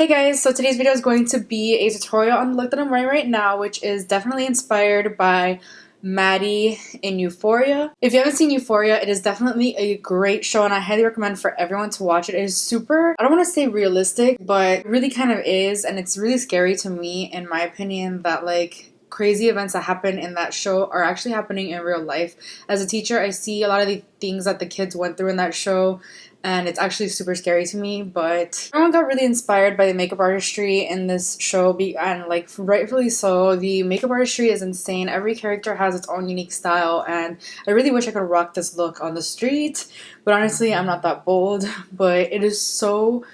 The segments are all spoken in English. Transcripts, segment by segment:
Hey guys, so today's video is going to be a tutorial on the look that I'm wearing right now, which is definitely inspired by Maddie in Euphoria. If you haven't seen Euphoria, it is definitely a great show and I highly recommend for everyone to watch it. It is super, I don't want to say realistic, but it really kind of is, and it's really scary to me, in my opinion, that like crazy events that happen in that show are actually happening in real life. As a teacher, I see a lot of the things that the kids went through in that show, and it's actually super scary to me. But everyone got really inspired by the makeup artistry in this show, and like rightfully so. The makeup artistry is insane. Every character has its own unique style, and I really wish I could rock this look on the street, but honestly I'm not that bold. But it is so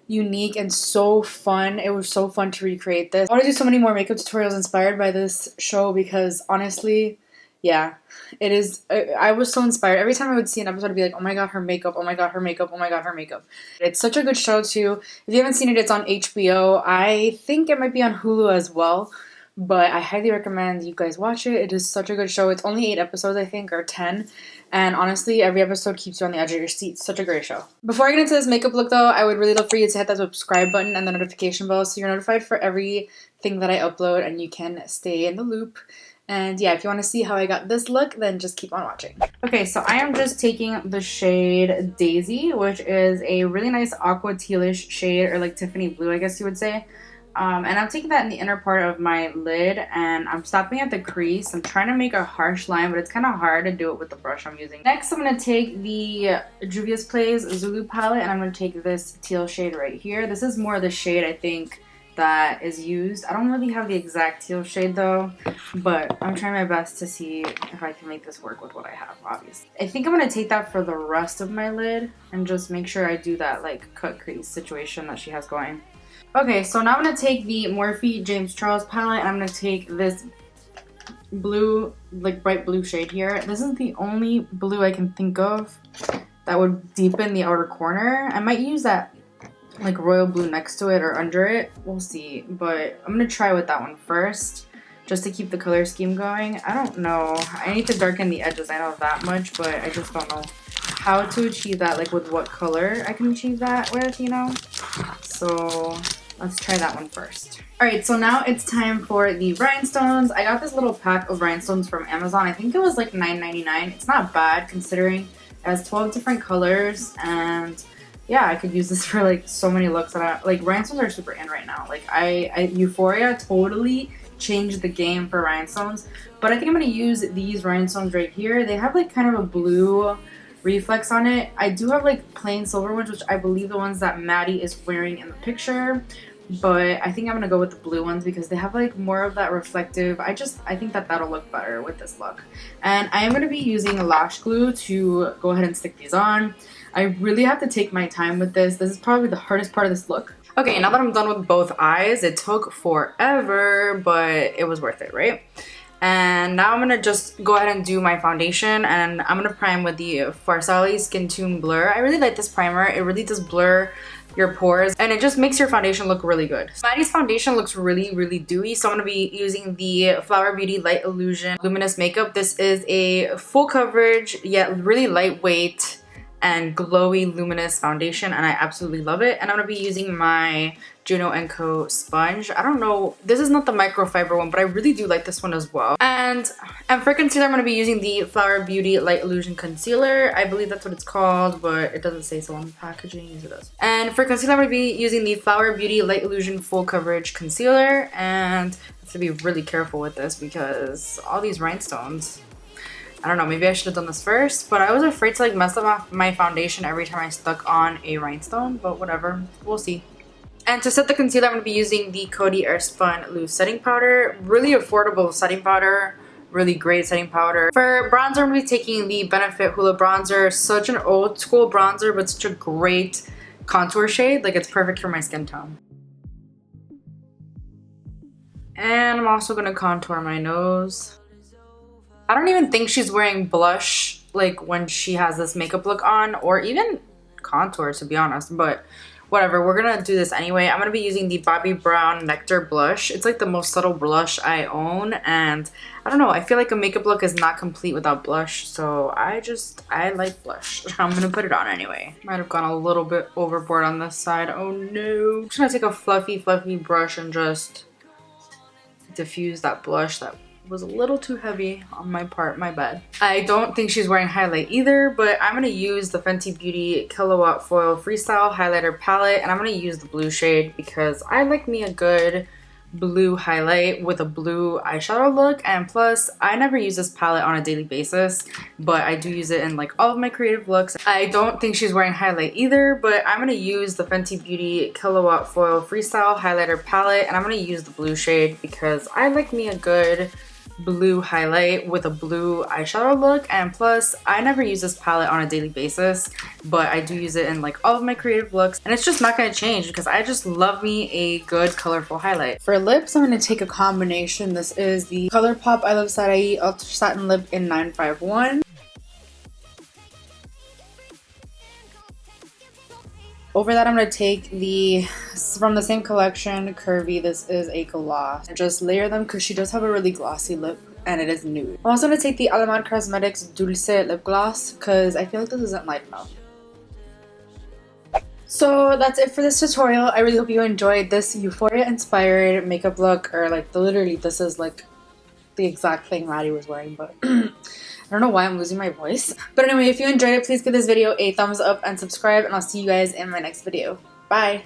unique and so fun. It was so fun to recreate this. I want to do so many more makeup tutorials inspired by this show because honestly, yeah, it is. I was so inspired. Every time I would see an episode, I'd be like, oh my god, her makeup, oh my god, her makeup, oh my god, her makeup. It's such a good show too. If you haven't seen it, it's on HBO. I think it might be on Hulu as well, but I highly recommend you guys watch it. It is such a good show. It's only 8 episodes, I think, or 10. And honestly, every episode keeps you on the edge of your seat. Such a great show. Before I get into this makeup look though, I would really love for you to hit that subscribe button and the notification bell so you're notified for everything that I upload and you can stay in the loop. And yeah, if you want to see how I got this look, then just keep on watching. Okay, so I am just taking the shade Daisy, which is a really nice aqua tealish shade, or like Tiffany blue, I guess you would say. And I'm taking that in the inner part of my lid, and I'm stopping at the crease. I'm trying to make a harsh line, but it's kind of hard to do it with the brush I'm using. Next, I'm going to take the Juvia's Place Zulu palette, and I'm going to take this teal shade right here. This is more the shade, I think, that is used. I don't really have the exact teal shade though, but I'm trying my best to see if I can make this work with what I have, obviously. I think I'm going to take that for the rest of my lid and just make sure I do that like cut crease situation that she has going. Okay, so now I'm going to take the Morphe James Charles palette and I'm going to take this blue, like bright blue shade here. This is the only blue I can think of that would deepen the outer corner. I might use that like royal blue next to it or under it. We'll see, but I'm going to try with that one first just to keep the color scheme going. I don't know. I need to darken the edges. I know that much, but I just don't know how to achieve that, like with what color I can achieve that with, you know? So let's try that one first. Alright, so now it's time for the rhinestones. I got this little pack of rhinestones from Amazon. I think it was like $9.99. It's not bad considering it has 12 different colors, and yeah, I could use this for like so many looks that like rhinestones are super in right now. Like Euphoria totally changed the game for rhinestones, but I think I'm going to use these rhinestones right here. They have like kind of a blue reflex on it. I do have like plain silver ones, which I believe the ones that Maddie is wearing in the picture, but I think I'm gonna go with the blue ones because they have like more of that reflective. I think that that'll look better with this look. And I am gonna be using lash glue to go ahead and stick these on. I really have to take my time with this. This is probably the hardest part of this look. Okay, now that I'm done with both eyes, it took forever, but it was worth it, right? And now I'm going to just go ahead and do my foundation, and I'm going to prime with the Farsali Skintune Blur. I really like this primer. It really does blur your pores, and it just makes your foundation look really good. Maddie's foundation looks really, really dewy, so I'm going to be using the Flower Beauty Light Illusion Luminous Makeup. This is a full coverage, yet really lightweight and glowy luminous foundation, and I absolutely love it. And I'm going to be using my Juno & Co sponge. I don't know, this is not the microfiber one, but I really do like this one as well. And for concealer, I'm going to be using the Flower Beauty Light Illusion Concealer. I believe that's what it's called, but it doesn't say so on the packaging. Yes, it does. And for concealer, I'm going to be using the Flower Beauty Light Illusion Full Coverage Concealer. And I have to be really careful with this because all these rhinestones, I don't know, maybe I should have done this first, but I was afraid to like mess up my foundation every time I stuck on a rhinestone, but whatever, we'll see. And to set the concealer, I'm going to be using the Coty Airspun Loose Setting Powder. Really affordable setting powder, really great setting powder. For bronzer, I'm going to be taking the Benefit Hoola Bronzer. Such an old school bronzer, but such a great contour shade. Like, it's perfect for my skin tone. And I'm also going to contour my nose. I don't even think she's wearing blush like when she has this makeup look on, or even contour, to be honest, but whatever, we're gonna do this anyway. I'm gonna be using the Bobbi Brown Nectar blush. It's like the most subtle blush I own, and I don't know, I feel like a makeup look is not complete without blush, so I like blush. I'm gonna put it on anyway. Might have gone a little bit overboard on this side. Oh no. I'm just gonna take a fluffy brush and just diffuse that blush that was a little too heavy on my part, my bad. I don't think she's wearing highlight either, but I'm gonna use the Fenty Beauty Kilowatt Foil Freestyle Highlighter Palette, and I'm gonna use the blue shade because I like me a good blue highlight with a blue eyeshadow look. And plus, I never use this palette on a daily basis, but I do use it in like all of my creative looks. I don't think she's wearing highlight either, but I'm gonna use the Fenty Beauty Kilowatt Foil Freestyle Highlighter Palette, and I'm gonna use the blue shade because I like me a good blue highlight with a blue eyeshadow look. And plus, I never use this palette on a daily basis, but I do use it in like all of my creative looks, and it's just not going to change because I just love me a good colorful highlight. For lips, I'm going to take a combination. This is the ColourPop I Love Sarai Ultra Satin Lip in 951. Over that, I'm going to take from the same collection, Curvy. This is a gloss. And just layer them because she does have a really glossy lip and it is nude. I'm also going to take the Allemande Cosmetics Dulce lip gloss because I feel like this isn't light enough. So that's it for this tutorial. I really hope you enjoyed this Euphoria inspired makeup look, or like literally this is like the exact thing Maddie was wearing, but I don't know why I'm losing my voice. But anyway, if you enjoyed it, please give this video a thumbs up and subscribe, and I'll see you guys in my next video. Bye!